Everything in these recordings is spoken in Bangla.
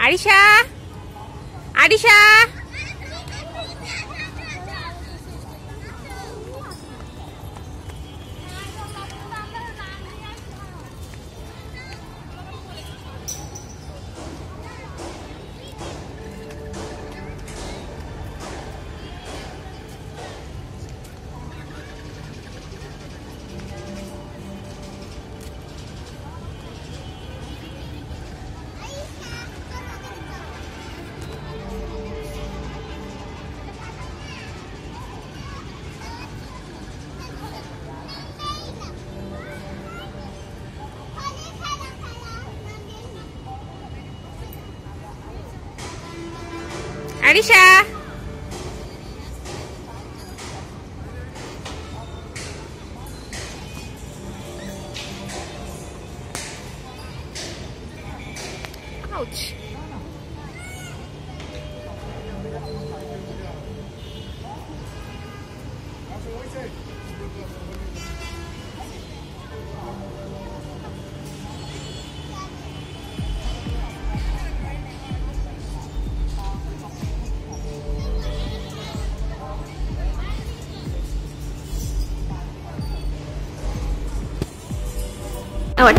আরিশা, আরিশা, আরিশা, আউচ। What?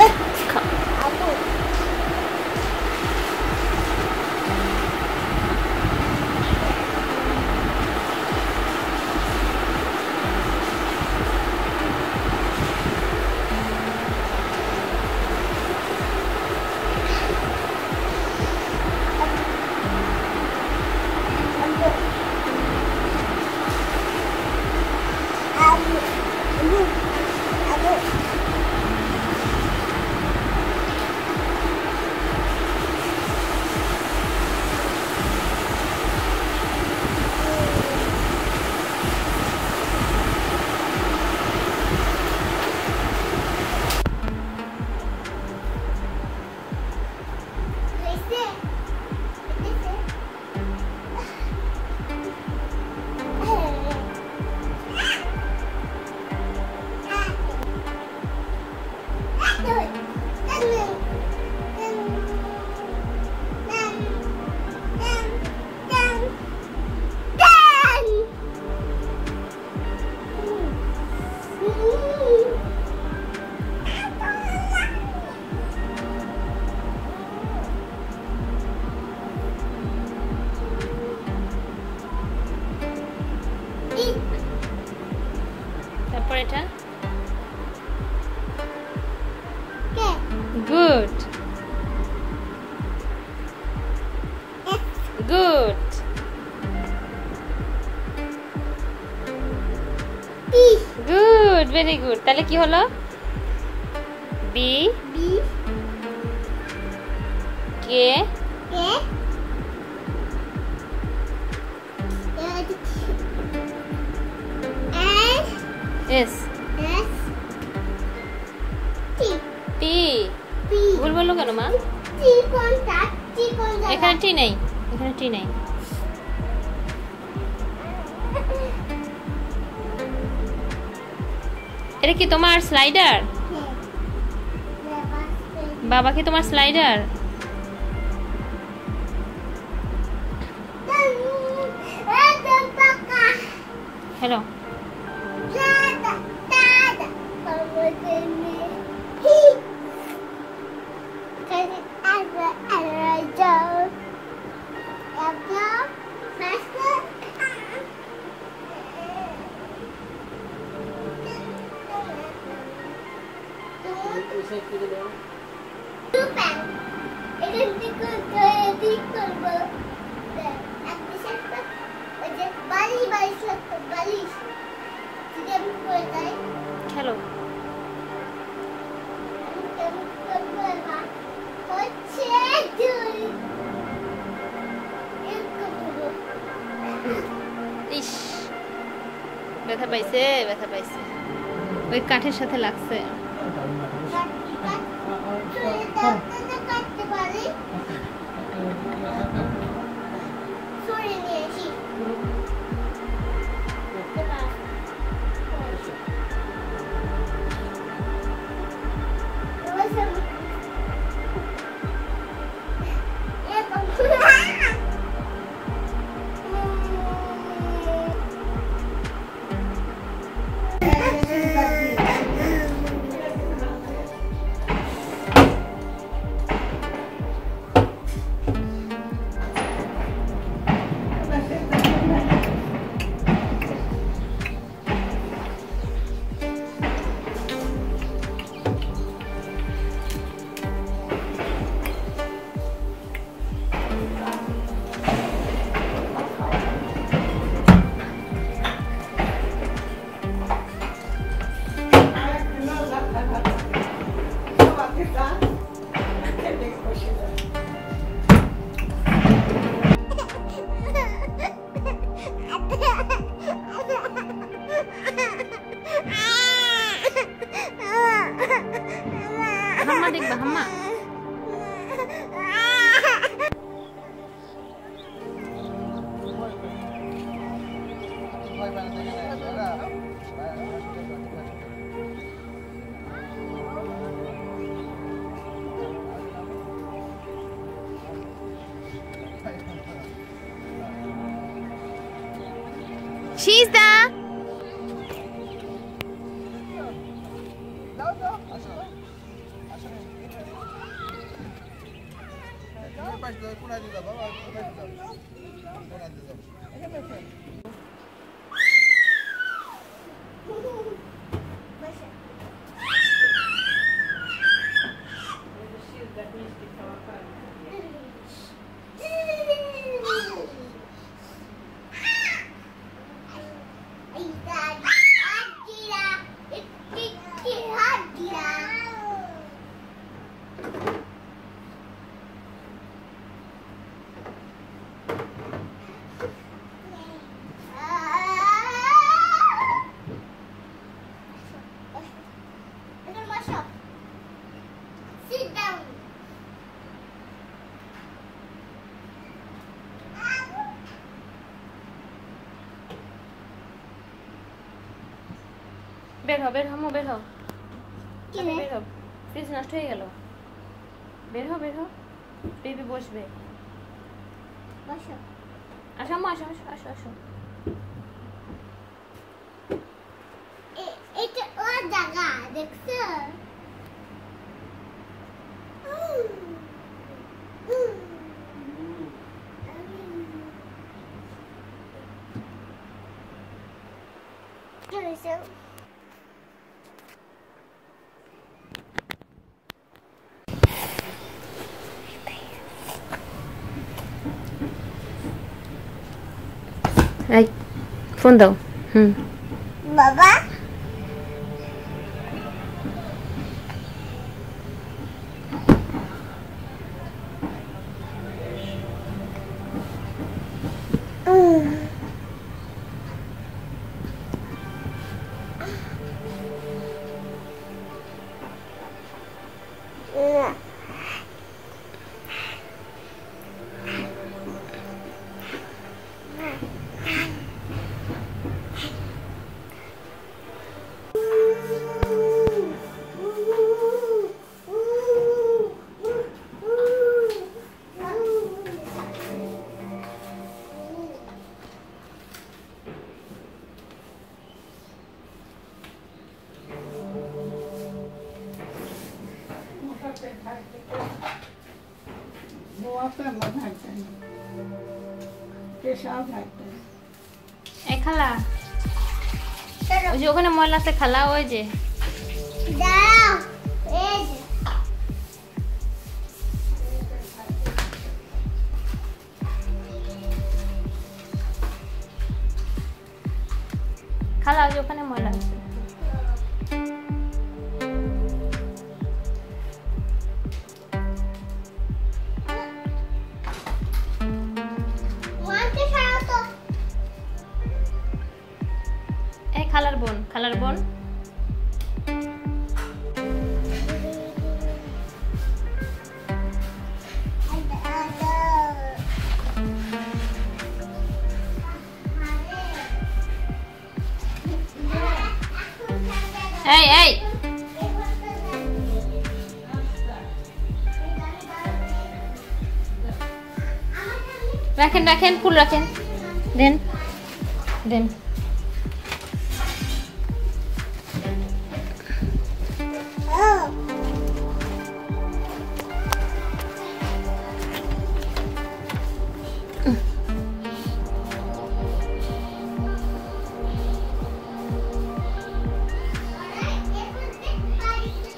তারপর এটা good good good very good. তাহলে কি হলো? B K S T. ভুল বললো কেন মা? এখানে টি নেই, এখানে টি নেই। এটা কি তোমার স্লাইডার? বাবা কি তোমার স্লাইডার? হ্যালো হ্যালো ইস ব্যথা পাইছে, ব্যথা পাইছে, ওই কাঠের সাথে লাগছে। Bahama. She's there. Sit down. বের হও বের হও বের হও কি বের হও ফ্রিজ নষ্ট হয়ে গেল বের হও বেবি বসবে বসো আসো আম্মু আসো আসো আসো আসো এটা ও জায়গা দেখছো চলেছো এই ফোন দাও বাবা এই খালা ওই যে ওখানে ময়লা আছে খালা ওই যে দাঁড়াও এই যে খালা ওই যে ওখানে ময়লা আছে মাকে ছাড়াও তো এই খালার বোন এই এই রাখেন ফুল রাখেন দেন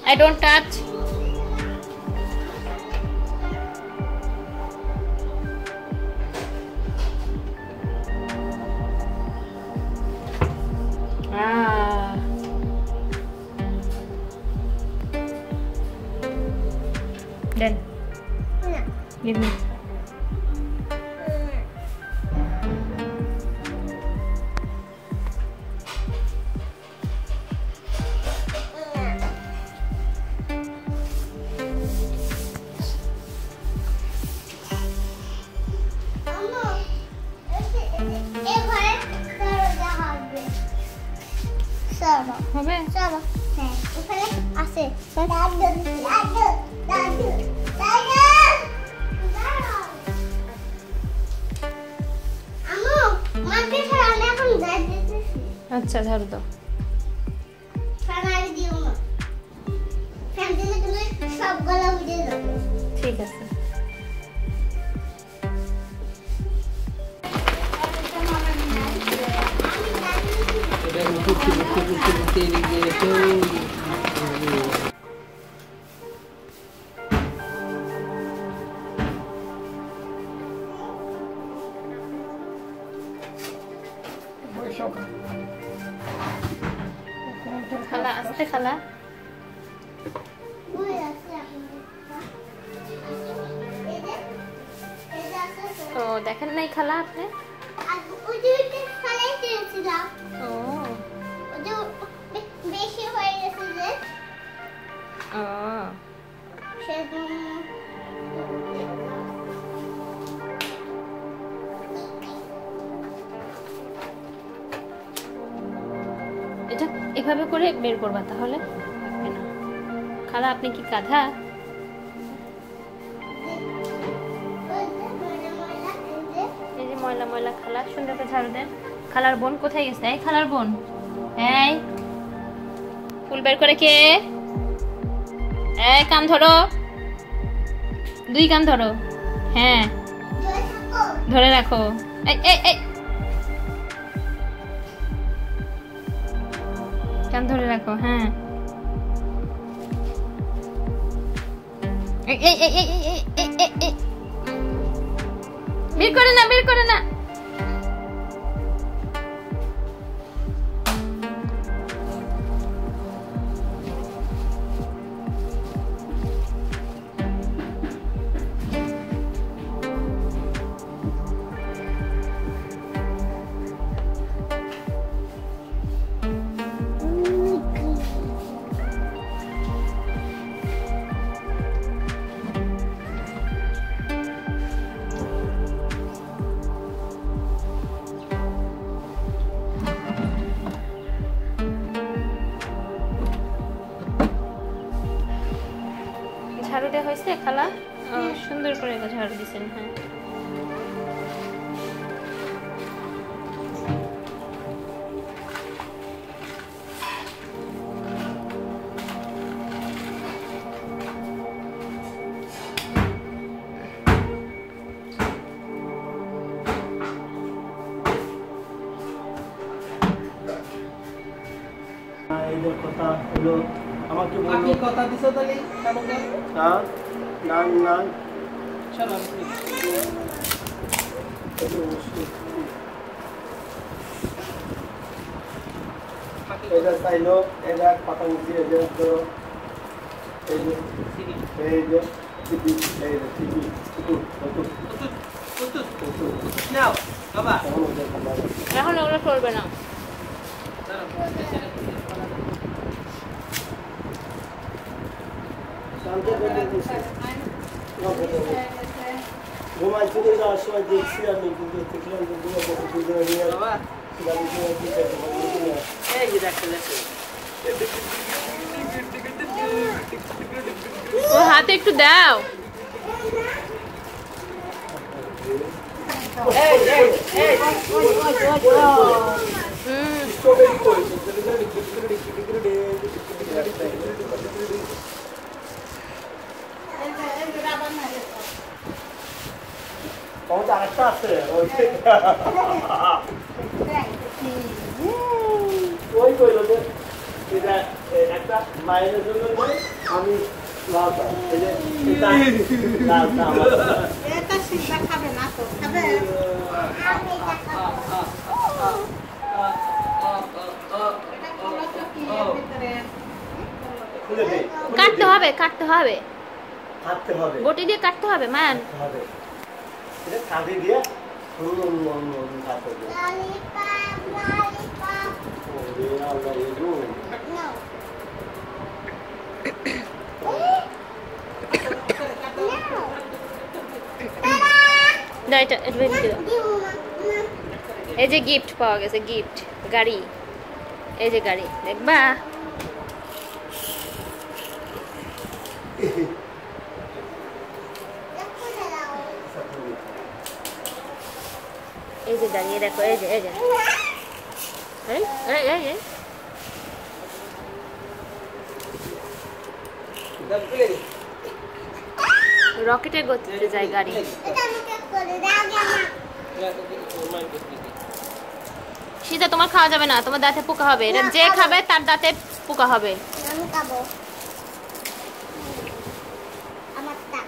I don't touch. Then give me. হ্যাঁ ওখানে আছে দাদু দাদু দাদু দাদু আমু মাকে ছাড়া এখন যাইতেছি আচ্ছা ঝাড়ু দাও খানায় দিও না ফ্যান দিলে তুমি সব গলা উড়ে যাবে ঠিক আছে খালা আস্তে খালা ও দেখেন নাই খালা আপনি ও বেশি হয়ে গেছে যে ও এটা এভাবে করে বের করবা তাহলে লাগবে না খালা আপনি কি গাধা এই যে ময়লা ময়লা খালা সুন্দর করে ঝাড়ু দেন খালার বোন কোথায় গেছে এই খালার বোন এই ফুল বের করে কে এই কান ধরো দুই কান ধরো হ্যাঁ ধরে রাখো এই এই এই কান ধরে রাখো হ্যাঁ এই এই এই এই এই এই এই বের করে না বের করে না ঝাড়ু দেওয়া হয়েছে খালা সুন্দর করে ঝাড়ু দিছেন হ্যাঁ এদের কথা হলো আমাকে বললো আপনি কথা দিছো তাহলে আমাকে হ্যাঁ নান নান চলো এটা চাইলো এটা পাতা উঠি এই যে ধরো এই যে এই যে টিপি এই যে টিপি নাও বাবা এখন ওগুলো করবে না ঘুমাই চলে যাওয়ার সময় দেখছি আমি কিন্তু দেখলাম যে বাবা এই যে দেখতে দেখতে ও হাতে একটু দাও এই এই এই কত আরেকটা আছে ওই কইলো যে এটা একটা মায়ের জন্য নয় আমি লালটা এই যে এটা লালটা আমার এটা সিদ্ধা খাবে না তো খাবে খুলে দে কাটতে হবে কাটতে হবে কাটতে হবে বটি দিয়ে কাটতে হবে মান হবে এটা কাটে দিয়ে কাটতে হবে Lollipop, lollipop. ওরে আল্লাহ রে গো No. দাও এটা এটা বের করে দাও এই যে গিফট পাওয়া গেছে গিফট গাড়ি এই যে গাড়ি দেখবা দাঁড়িয়ে দেখো, এই যে এই রকেটের গতিতে যায় গাড়ি। এটা আমি চেক করে দাও আগে আমার। সীতা তোমার খাওয়া যাবে না, তোমার দাঁতে পোকা হবে। এটা যে খাবে তার দাঁতে পোকা হবে। আমি খাবো। আমারটা।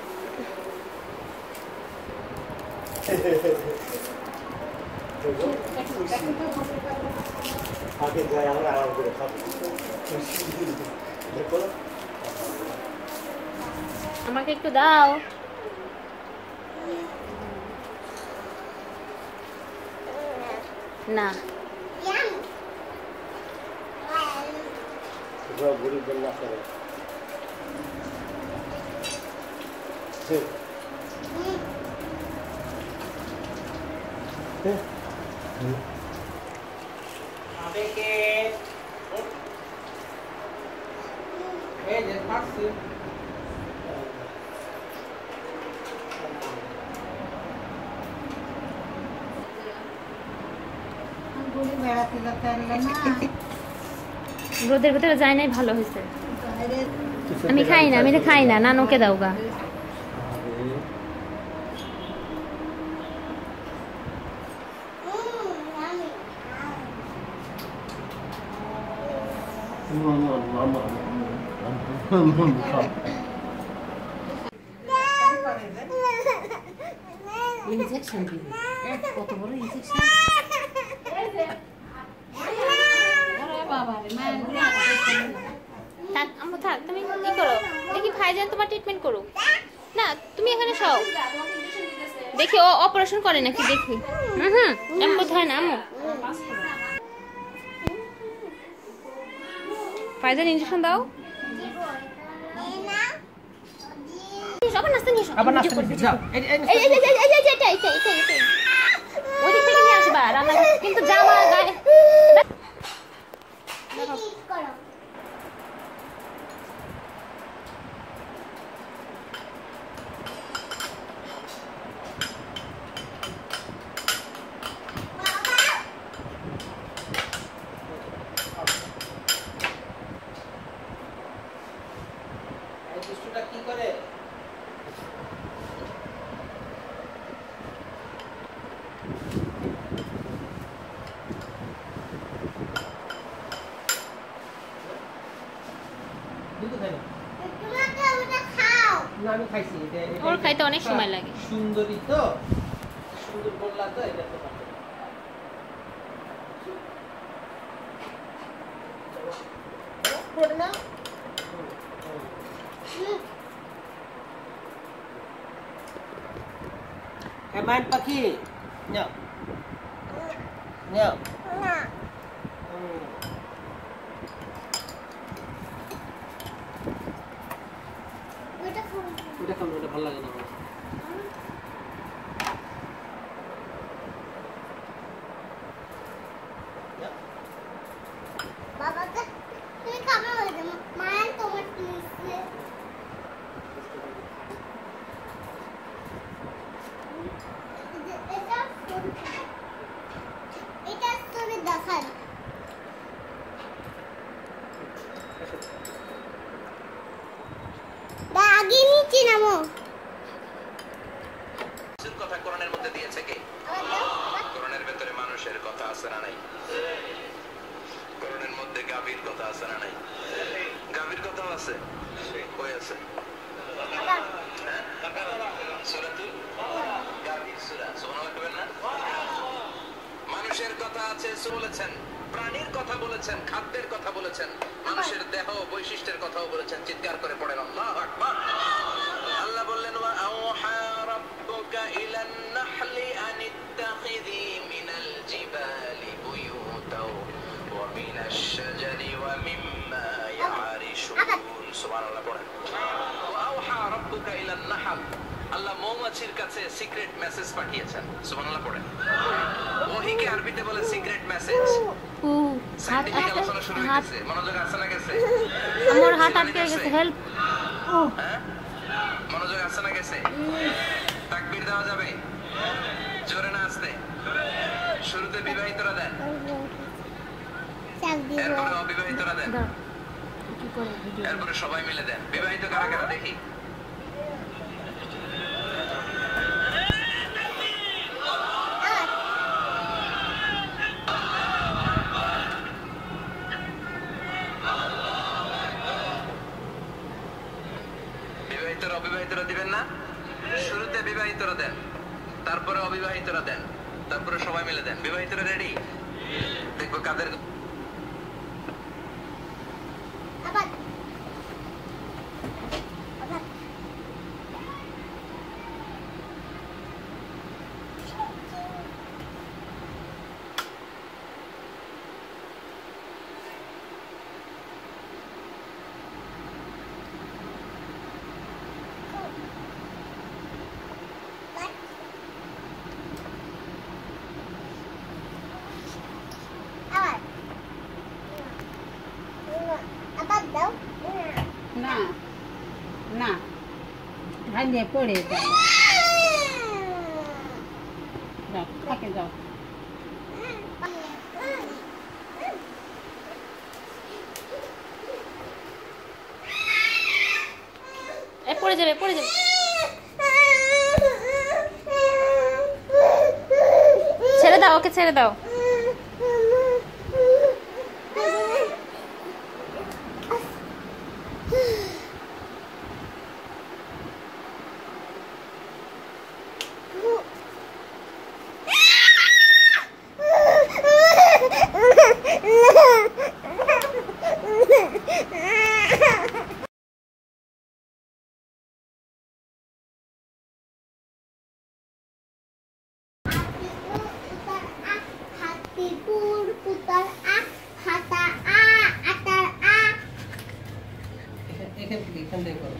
আগে যাই আমরা আরাম করে খাবো। দেখো আমাকে একটু দাও। না ইয়াম। সব গরিব বন্যা করে খাবে কে? এই যে খাচ্ছি। ঘুরে বেড়াতে যেতে আনলে না রোদের ভিতরে যায় নাই, ভালো হয়েছে। আমি খাই না, আমি এটা খাই না, নানুকে দাও গা। ইনজেকশন দিবি, কত বড় ইনজেকশন। ওরে বাবা রে মায়ের থাক আম্মু থাক, তুমি কি করো দেখি, ভাইজান তোমার ট্রিটমেন্ট করো না, তুমি এখানে সও দেখি ও অপারেশন করে নাকি দেখি। এমন কোথায় না আম্মু, ভাইজান ইনজেকশন দাও। আবার নাস্তা নিয়ে এসো। আবার নাস্তা নিয়ে যাও। এই ওই দিক থেকে নিয়ে আসবা, রান্না কিন্তু জামা গায়ে ঠিক করো। এই দুষ্টুটা কি করে? দুধ খাই না। তোমাকে ওটা খাও। না আমি খাইছি। ওর খাইতে অনেক সময় লাগে। সুন্দরী তো, সুন্দর বললা তো, এটা তো পারবে। পড়ে না। Main পাখি নাও নাও। না। ওটা খাও। ওটা খাবো, ওটা ভালো লাগে না আমার। বাবাকে তুমি খাবে বলতে মায়ের তোমার নিচ্ছে। এটা তুমি দেখান। আগে নিচে নামো। কথা কোরআনের মধ্যে দিয়েছে কে? কোরআনের ভেতরে মানুষের কথা আছে না নাই? কোরআনের মধ্যে গাভীর কথা আছে না নাই? গাভীর কথাও আছে। কই আছে? সূরাতুল গাভীর সূরা। সুবহানাল্লাহ কইবেন না? মানুষের কথা আছে বলেছেন, প্রাণীর কথা বলেছেন, খাদ্যের কথা বলেছেন, মানুষের দেহ বৈশিষ্ট্যের কথাও বলেছেন। চিৎকার করে পড়েন আল্লাহু আকবার। আল্লাহ বললেন ওয়া আওহা রাব্বুকা ইলান নাহলি আন ইত্তাখিযি মিনাল জিবালি বুয়ুতাও ওয়া মিনাশ শাজারি ওয়া মিম্মা ইয়ারিশুন। সুবহানাল্লাহ পড়েন। ওয়া আওহা রাব্বুকা ইলান নাহল, আল্লাহ মৌমাছির কাছে সিক্রেট মেসেজ পাঠিয়েছেন। সুবহানাল্লাহ পড়েন। ওহীকে আরবিতে বলে সিক্রেট মেসেজ। সাইন্টিফিক আলোচনা শুরু হয়েছে, মনোযোগ আছে না গেছে? আমার হাত আটকে গেছে, হেল্প। হ্যাঁ মনোযোগ আছে না গেছে? তাকবীর দেওয়া যাবে? জোরে না আসতে? শুরুতে বিবাহিতরা দেন, চাপ দিব এরপরে অবিবাহিতরা দেন, দাও কি করে ভিডিও এরপরে সবাই মিলে দেন। বিবাহিত কারা কারা দেখি? বিবাহিতরা অবিবাহিতরা দিবেন না? শুরুতে বিবাহিতরা দেন, তারপরে অবিবাহিতরা দেন, তারপরে সবাই মিলে দেন। বিবাহিতরা রেডি? দেখবো কাদের আবার আবার আবার দাও না না ভাঙিয়ে পড়ে যাও যাও থাকে যাও এ পড়ে যাবে পড়ে যাবে ছেড়ে দাও ওকে ছেড়ে দাও এখান থেকে করো।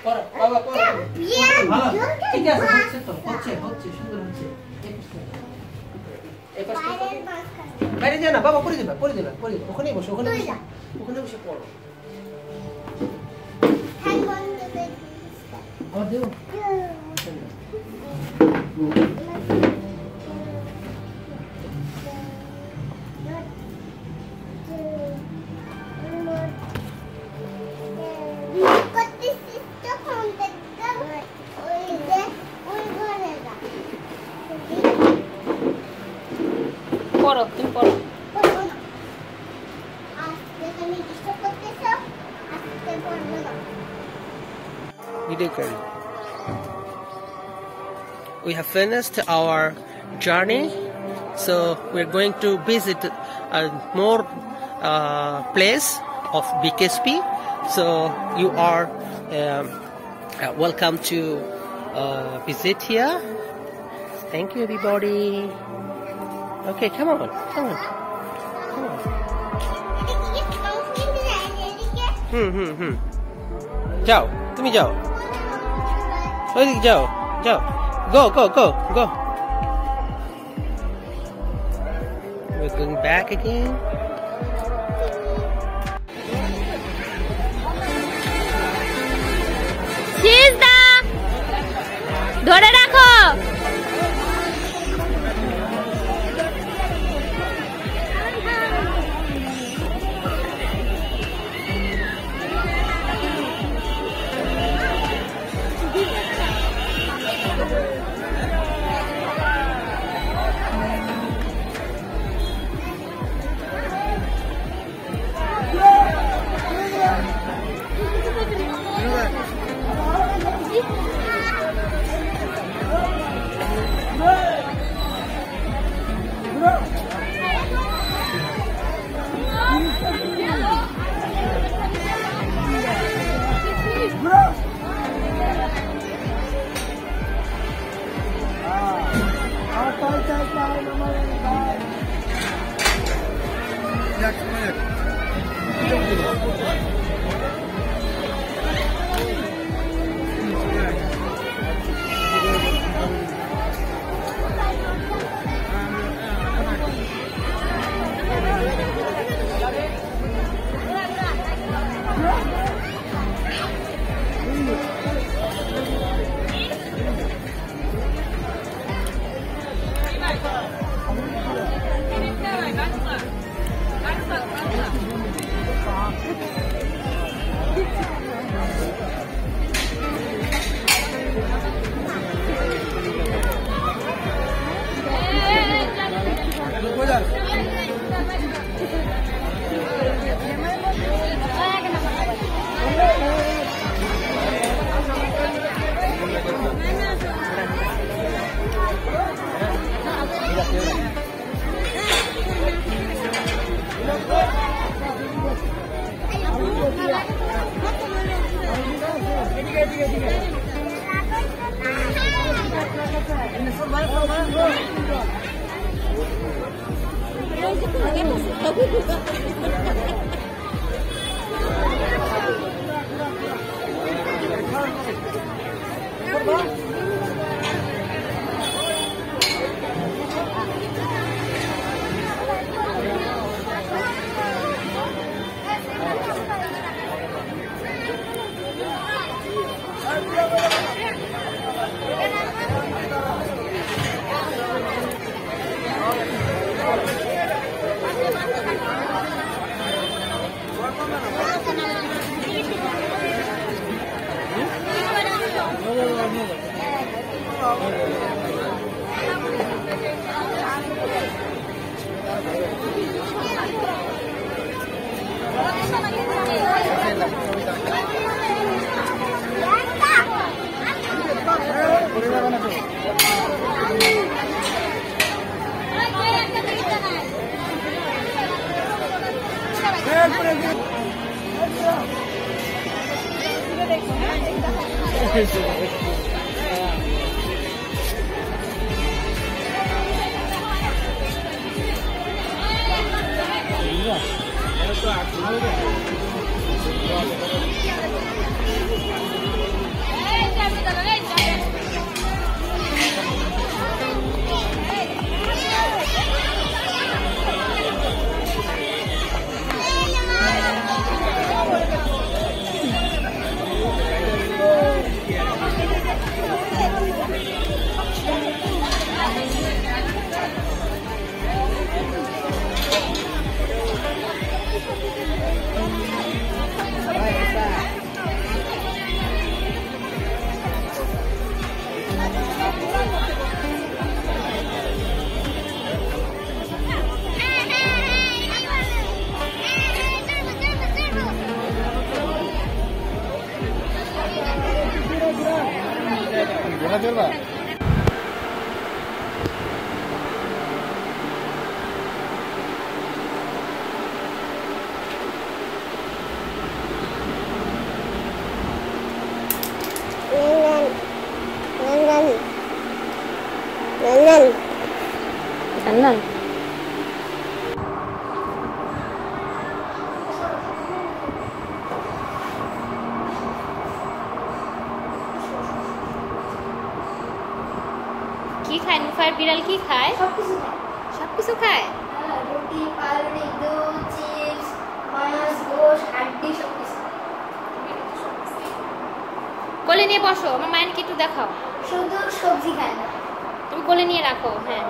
করো বাবা করো। ভালো ঠিক আছে, হচ্ছে তো, হচ্ছে সুন্দর হচ্ছে। এই পাশটা করো। বাইরে যা না বাবা, পড়ে যাবে ওখানেই বসে ওখানে বসে পড়ো। আবার দেবো। পড়ো তুমি পড়ো We have finished our journey, so we're going to visit more place of BKSP. So you are welcome to visit here. Thank you, everybody. Okay, come on. যাও তুমি যাও ওইদিকে যাও go we're going back again সিজদা ধরে রাখো Kanan. কি খায় নুফার বিড়াল কি খায়? সবকিছু খায়। রুটি, পাউরুটি, দুধ, চিপস, মাছ, গোশত, হাড্ডি সবকিছু। কোলে নিয়ে বসো, আমার মায়েরকে একটু দেখাও। শুধু সবজি খায় না। তুমি কোলে নিয়ে রাখো। হ্যাঁ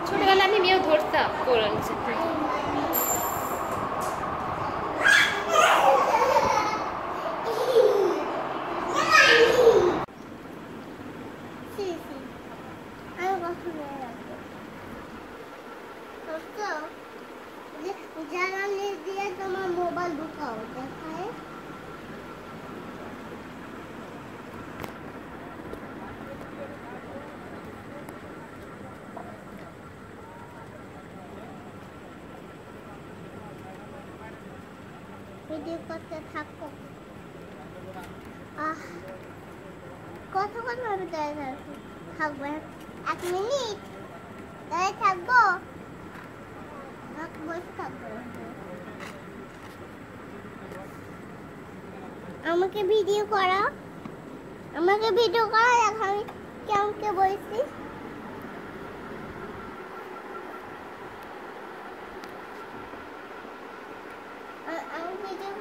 ছোটবেলা আমি মেয়েও ধরতাম কোরআন করছো জ্বালানি দিয়ে তোমার মোবাইল ঢুকাও দেখায় ভিডিও করতে থাকো কতক্ষণ ভাবে দাঁড়িয়ে থাকবো 1 মিনিট দাঁড়িয়ে থাকবো বসে থাকবো আমাকে ভিডিও করা দেখ আমি কেমনকে বলছি আমি ভিডিও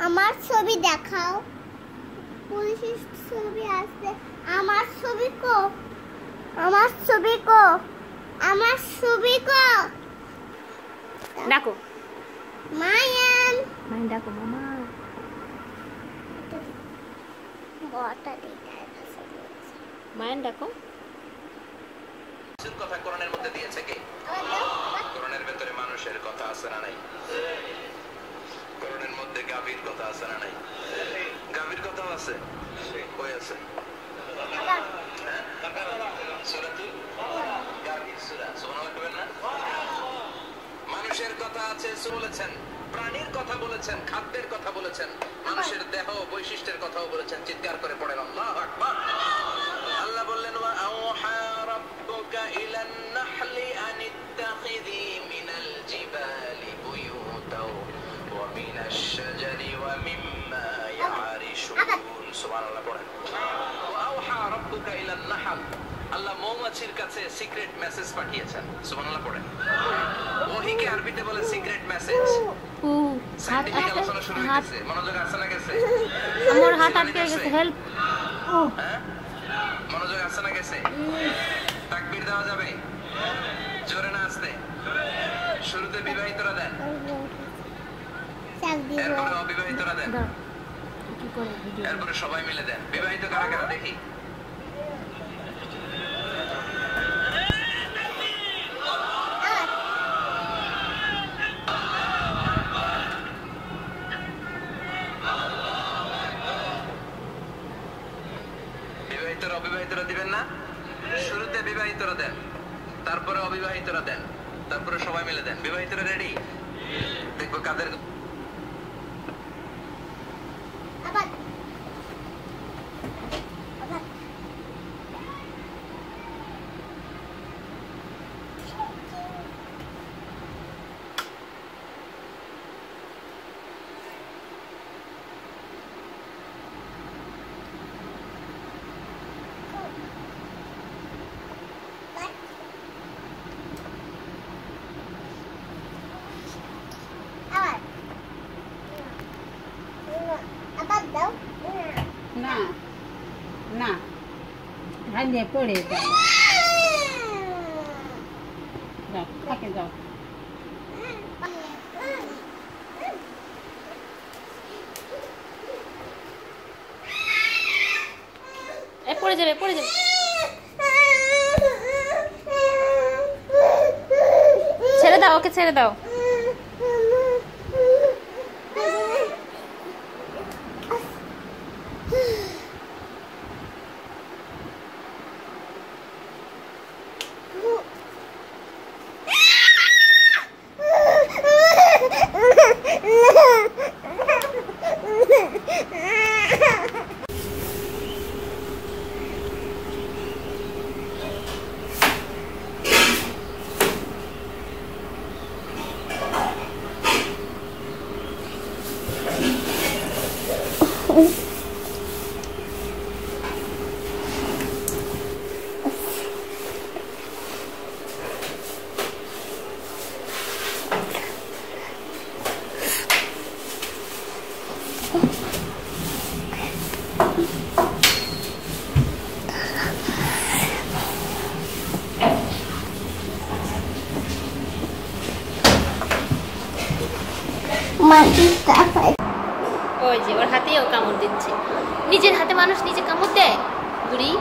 আমার ছবি দেখাও পুলিশের ছবি আছে আমার ছবি কো ডাকো মায়ান ডাকো মামা বটা দিতে মায়ান ডাকো কথা কোরআনের মধ্যে দিয়েছে কে কোরআনের ভেতরে মানুষের কথা আছে না নাই কোরআনের মধ্যে গাভীর কথা আছে না নাই গাভীর কথাও আছে কই আছে সূরাতুল গাভীর সূরা সুবহানাল্লাহ কইবেন না মানুষের কথা আছে বলেছেন প্রাণীর কথা বলেছেন খাদ্যের কথা বলেছেন মানুষের দেহ বৈশিষ্ট্যের কথাও বলেছেন চিৎকার করে পড়েন আল্লাহু আকবার আল্লাহ বললেন ওয়া আওহা রাব্বুকা ইলান নাহলি আন ইত্তাখিযি মিনাল জিবালি বুয়ুতাও ওয়া মিনাশ শাজারি ওয়া মিম্মা ইয়ারিশুন সুবহানাল্লাহ পড়েন ওয়া আওহা রাব্বুকা ইলান নাহল আল্লাহ মৌমাছির কাছে সিক্রেট মেসেজ পাঠিয়েছেন সুবহানাল্লাহ পড়েন ওহীকে আরবিতে বলে সিক্রেট মেসেজ সাইন্টিফিক আলোচনা শুরু হয়েছে মনোযোগ আছে না গেছে আমার হাত আটকে গেছে হেল্প হ্যাঁ মনোযোগ আছে না গেছে তাকবীর দেওয়া যাবে জোরে না আসতে শুরুতে বিবাহিতরা দেন এরপরে অবিবাহিতরা দেন এরপরে সবাই মিলে দেন বিবাহিত কারা কারা দেখি অবিবাহিতরা দিবেন না শুরুতে বিবাহিতরা দেন তারপরে অবিবাহিতরা দেন তারপরে সবাই মিলে দেন বিবাহিতরা রেডি দেখবো কাদের না ভাঙিয়ে পড়ে যাও থাকে যাও পড়ে যাবে ছেড়ে দাও ওকে ছেড়ে দাও মাটিটা পাই ওই যে ওর হাতেও কামড় দিচ্ছে। নিজের হাতে মানুষ নিজে কামড় দেয় বুড়ি?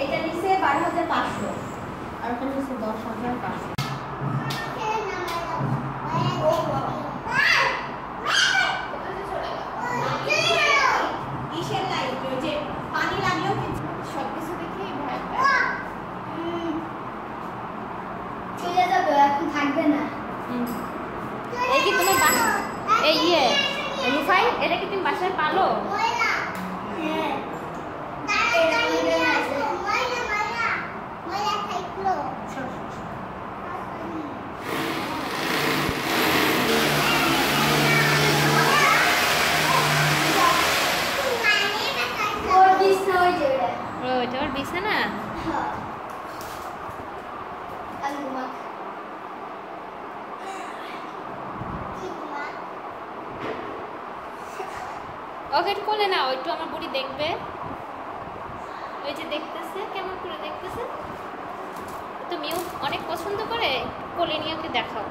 এইটা নিচে 12,500 আর ওটা নিচে 10,500। কিসের লাইট? ওই যে পানি লাগলেও সবকিছু দেখেই ভয় পায়। চলে যাবে, এখন থাকবে না। এই কি তোমার বাসা? এই রুফাই, এটা কি তুমি বাসায় পালো? হ্যাঁ। ওইটা ওর বিছানা? ওকে একটু কোলে নাও, একটু আমার বুড়ি দেখবে। ওই যে দেখতেছে, কেমন করে দেখতেছে। তুমিও অনেক পছন্দ করে, কোলে নিয়ে ওকে দেখাও।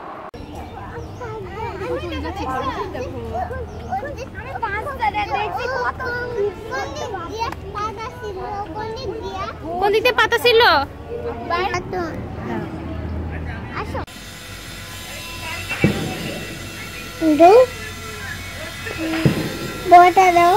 কোন দিকে পাতা ছিল? বটা দাও।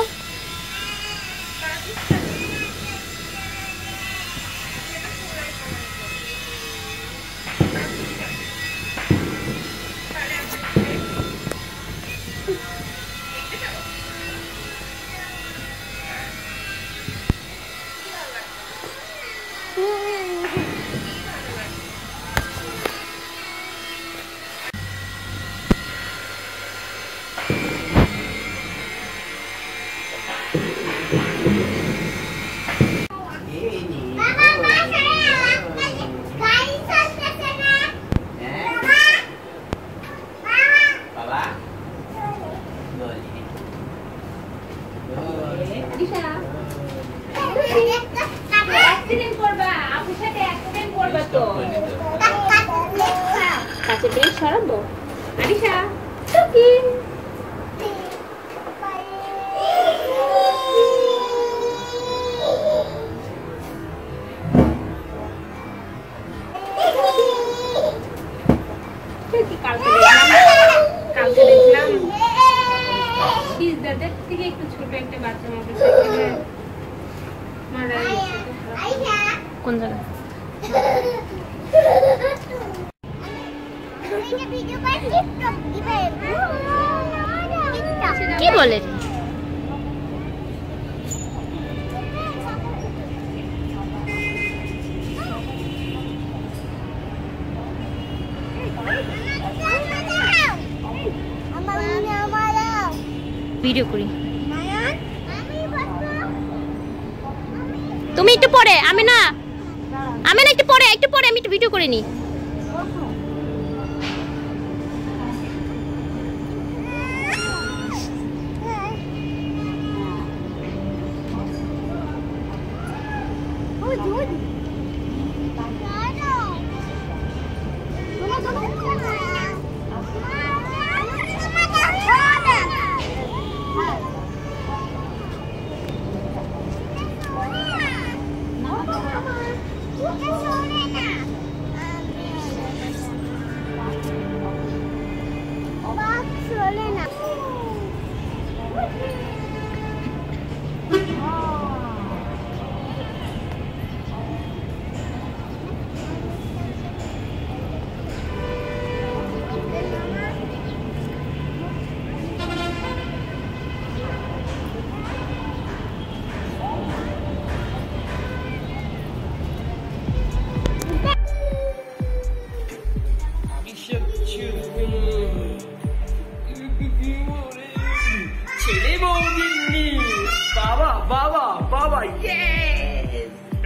সরাবো আরিশা কালকে দেখলাম সিজদাদের থেকে একটু ছোট একটা বাচ্চা মোটরসাইকেলে মারা গেছে। কোন জায়গা? কি বলে? ভিডিও করি। তুমি একটু পরে, আমি না একটু পরে আমি একটু ভিডিও করে নি। Good.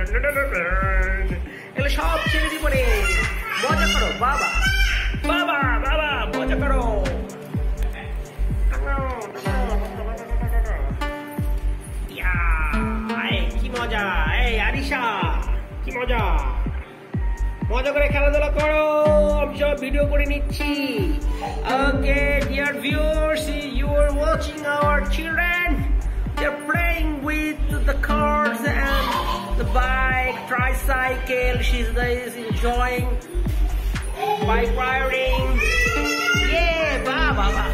এগুলো সব ছেড়ে দিব রে, মজা করো বাবা, বাবা বাবা মজা করো। কি মজা, এই আরিশা কি মজা, মজা করে খেলাধুলা করো, আমি সব ভিডিও করে নিচ্ছি। Okay dear viewers, you are watching our children, they are playing with the cars and the bike, tricycle. She's enjoying bike riding. Yeah, baba.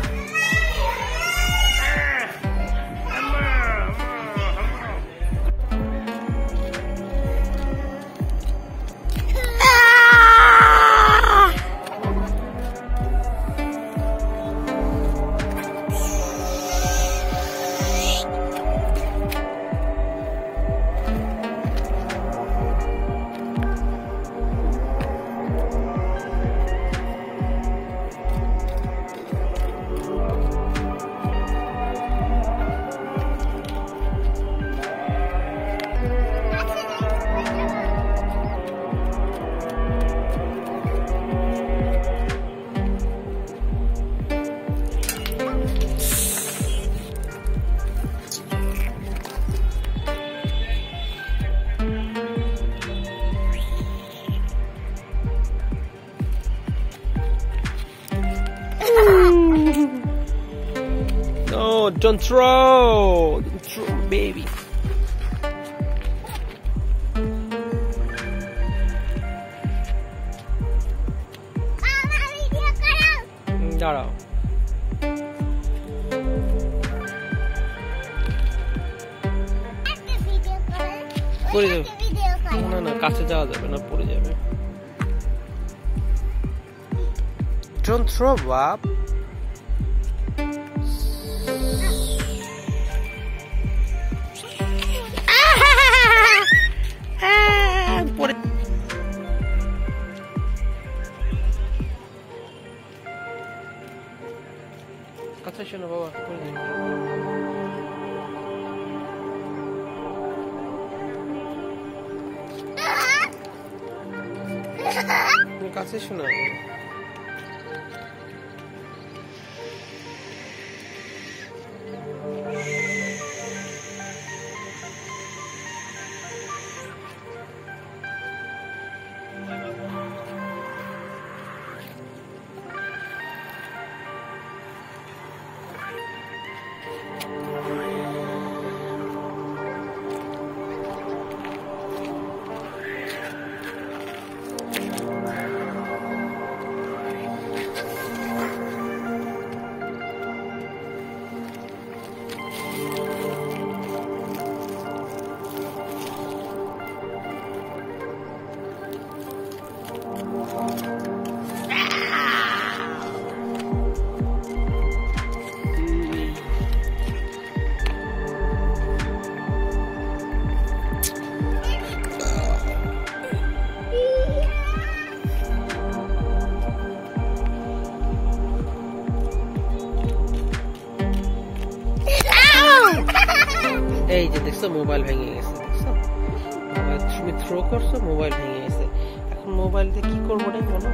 No, don't throw, baby. দাঁড়াও, পড়ে যাবে, না না কাছে যাওয়া যাবে না, পড়ে যাবে। Don't throw, Bob. কাছে শোনো বাবা, কাছে শোনো। এই যে দেখছো মোবাইল ভেঙে গেছে, দেখছো মোবাইল তুমি থ্রো করছো, মোবাইল ভেঙে গেছে। এখন মোবাইল দিয়ে কি করবো রে বলো?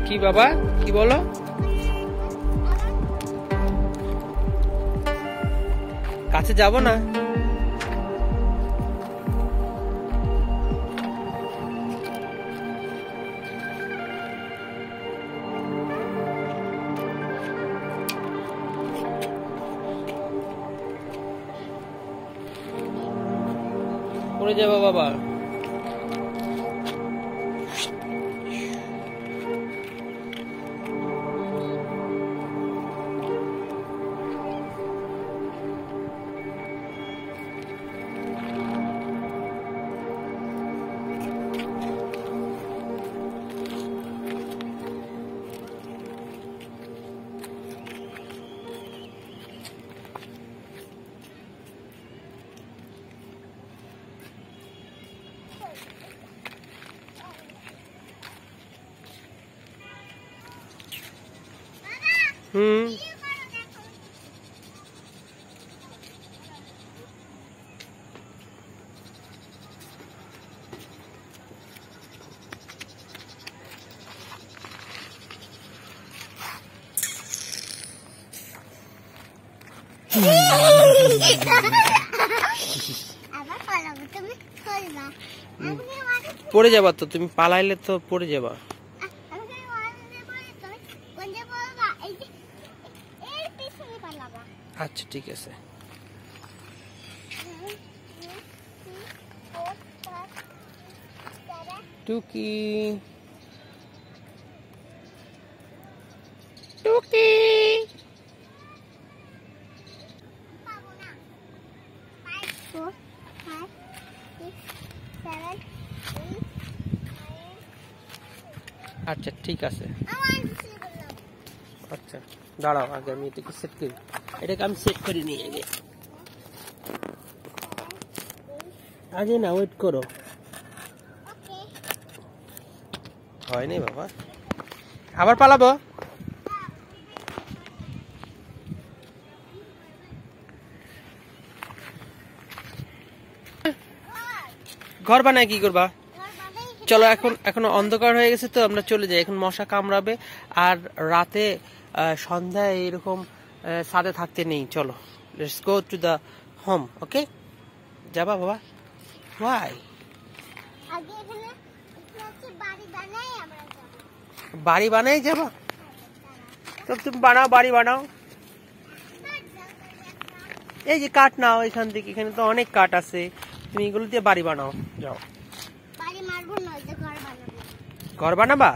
কি বাবা, কি বলো? কাছে যাব না? পড়ে যাবো বাবা। পড়ে যাবা তো, তুমি পালাইলে তো পড়ে যাবা। আচ্ছা ঠিক আছে। টুকি টুকি আচ্ছা ঠিক আছে। আচ্ছা দাঁড়াও, আগে আমি এটাকে সেট করি। এটাকে আমি সেট করি নি আগে। আগে না, ওয়েট করো। হয়নি বাবা, আবার পালাবো। ঘর বানায় কি করবা? চলো, এখনো অন্ধকার হয়ে গেছে তো আমরা চলে যাই। এখন মশা কামড়াবে আর রাতে সন্ধ্যায় এরকম ছাদে থাকতে নেই। চলো, let's go to the home. Okay, যাবা বাবা? ওয়াই? বাড়ি বানাই যাবা? তো তুমি বানাও, বাড়ি বানাও। এই যে কাঠ নাও এখান থেকে, এখানে তো অনেক কাঠ আছে, তুমি এগুলো দিয়ে বাড়ি বানাও। যাও। ঘর বানাবা?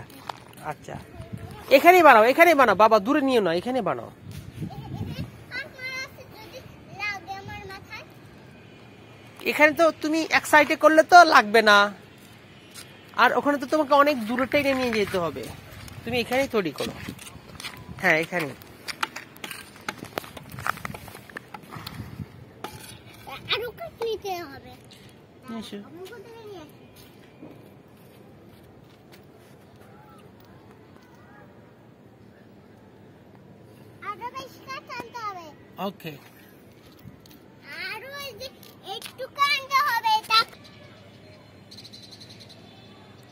আচ্ছা, এখানেই বানাও, এখানেই বানাও বাবা, দূরে নিও না, এখানে বানাও। এখানে তো তুমি এক সাইডে করলে তো লাগবে না, আর ওখানে তো তোমাকে অনেক দূরে টেনে নিয়ে যেতে হবে। তুমি এখানেই তৈরি করো। হ্যাঁ, এখানে। ওকে,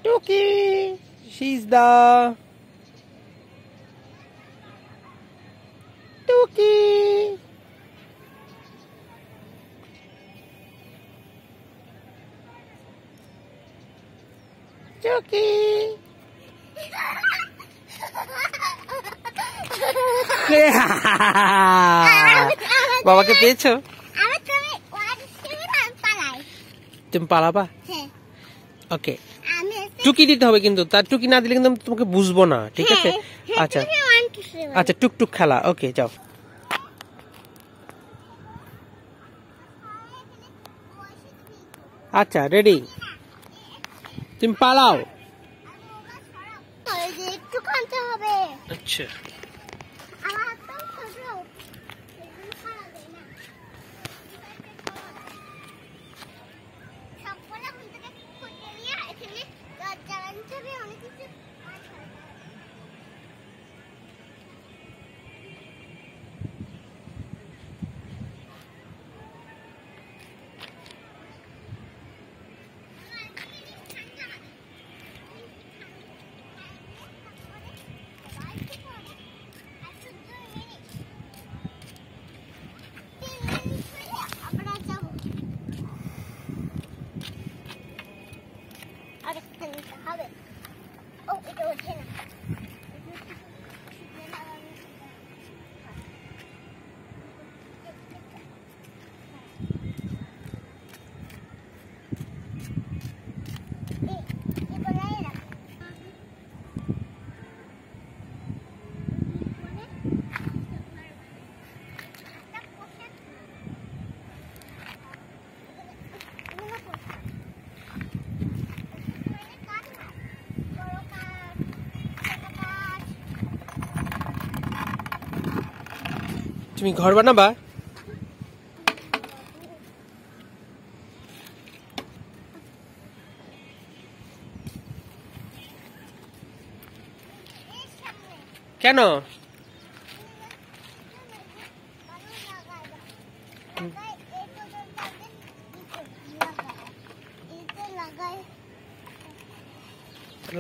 টুকি, she's the টুকি। টুকি বাবাকে পেয়েছো? তুমি পালাবা? ওকে, টুকি দিতে হবে কিন্তু, তার টুকি না দিলে কিন্তু তোমাকে বুঝবো না, ঠিক আছে? আচ্ছা আচ্ছা, টুকটুক খেলা। ওকে, যাও। আচ্ছা, রেডি, তুমি পালাও। আচ্ছা, তুমি ঘর বানাবা? কেন?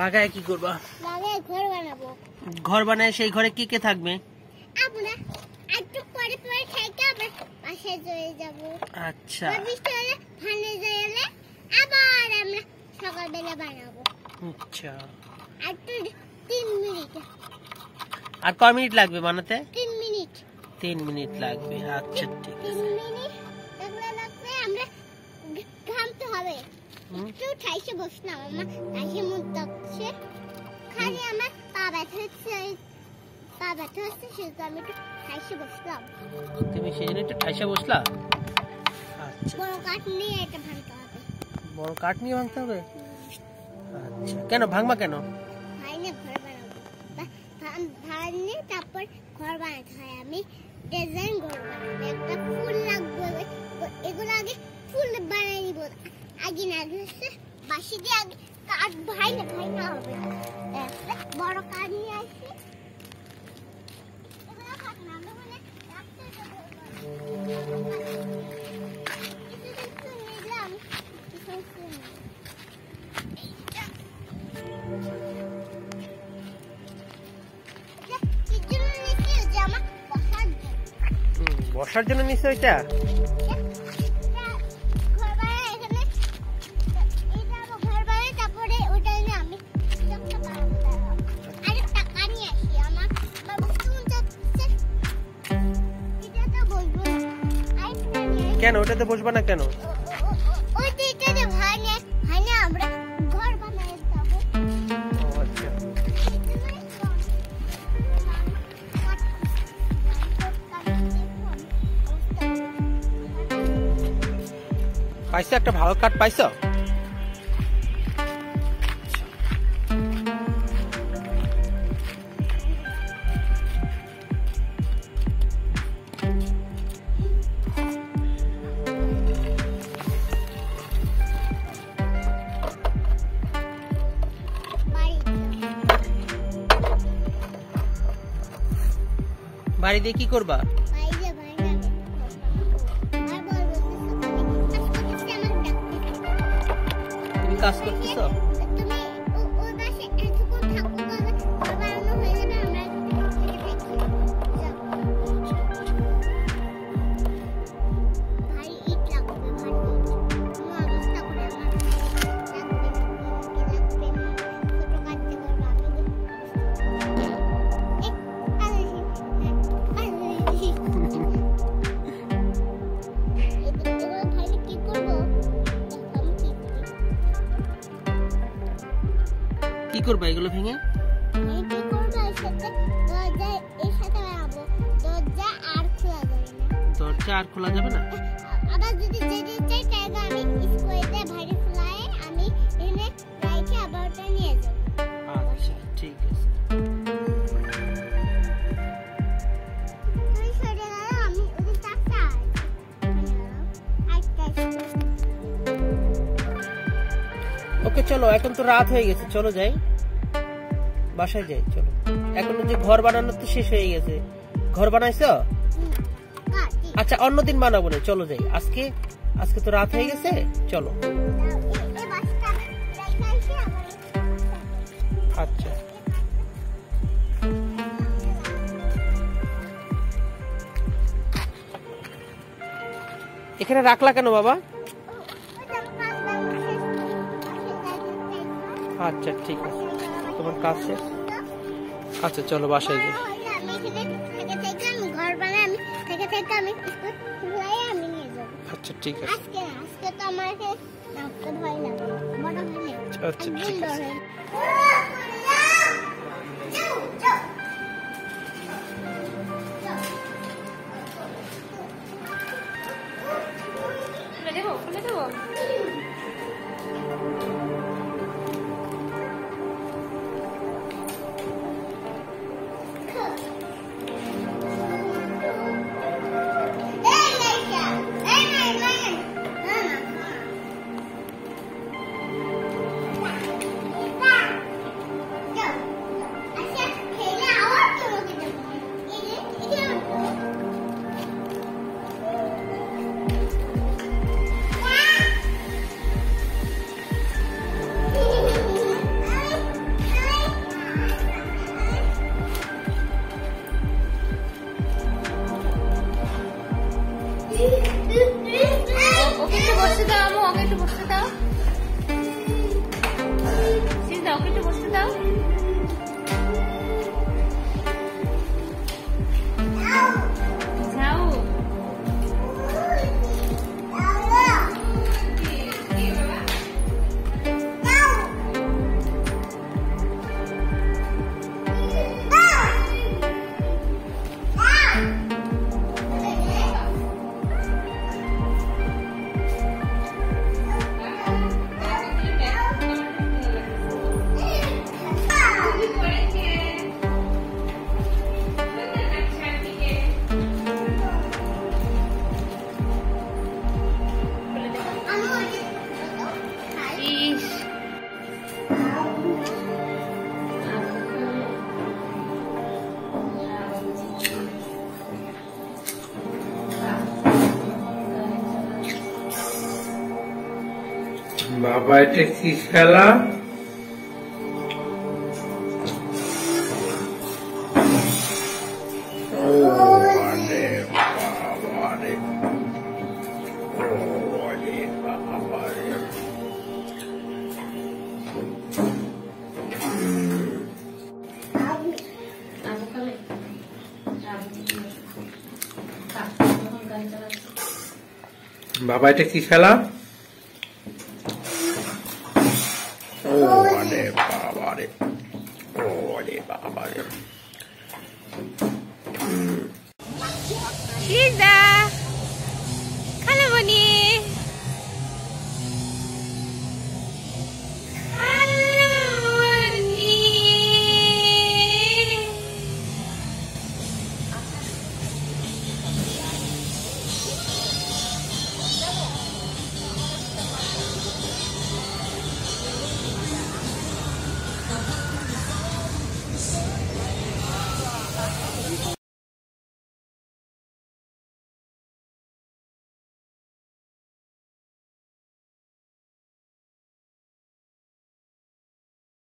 লাগায় কি করবা? লাগায় ঘর বানাবো। ঘর বানায় সেই ঘরে কি কে থাকবে? আমরা একটু পরে পরে থেকে আবার পাশে চলে যাব। আচ্ছা বৃষ্টি হলে ধানে যাইলে আবার আমরা সকালবেলা বানাবো। আচ্ছা একটু 3 মিনিট। আর কয় মিনিট লাগবে বানাতে? 3 মিনিট। 3 মিনিট লাগবে। আচ্ছা ঠিক আছে। 3 মিনিট লাগবে। আমরা ঘামতে হবে। একটু ঠাইসে বসলাম, আমার ঠাইসে মুখ ডাকছে, খালি আমার পা ব্যথা হচ্ছে, সেটা আমি একটু ঠাইসে বসলাম। তুমি সেজন্য একটু ঠাইসে বসলা? আচ্ছা বড় কাঠ নিয়ে এটা ভাঙতে হবে। বড় কাঠ নিয়ে ভাঙতে হবে? আচ্ছা কেন ভাঙবা কেন? ভাঙলে ঘর বানাবো। ভাঙলে তারপর ঘর বানাতে হয়। আমি ডিজাইন ঘর বানাবো, একটা ফুল লাগবে, এগুলো আগে ফুল বানিয়ে নিব। আগে না হচ্ছে বাসি দিয়ে আগে কাঠ ভাই না হবে। বড় কাঠ নিয়ে আসি, এগুলো কাঠ না হলে রাখতে হবে। নিলাম বসার জন্য নিচে ওইটা? কেন ওটাতে বসবা না কেন? আমরা ঘর বানাই যাবো। আচ্ছা পাইছো? একটা ভালো কাঠ পাইছো? বাড়ি দিয়ে কি করবা? তুমি কাজ করতেছো? কি করবা এগুলো ভেঙে? দরজা আর খোলা যাবে না? আবার যদি যেতে চাই তাহলে আমি স্কোয়ারে বাইরে ফ্লাই আমি এনে রাইখে আবার ওটা নিয়ে যাব। আচ্ছা ঠিক আছে। তুই সরে গেল, আমি ওই টাকা ওকে চলো, এখন তো রাত হয়ে গেছে, চলো যাই, বাসায় যাই চলো। এখন যে ঘর বানানো তো শেষ হয়ে গেছে। ঘর বানাইছো? আচ্ছা অন্যদিন বানাবো না, চলো যাই। আজকে তো রাত হয়ে গেছে, চলো। আচ্ছা এখানে রাখলা কেন বাবা? আচ্ছা ঠিক আছে, তোমার কাজ শেষ। আচ্ছা চলো বাসায় যাই। আচ্ছা ঠিক আছে। আচ্ছা ঠিক আছে। খুলে দেবো? একটু বসতে দাও আমু, ওকে একটু বসতে দাও। সিজদা ওকে একটু বসতে দাও। যাও বাবা এটা কি খেলা? বাবা এটা কি খেলা? She's there.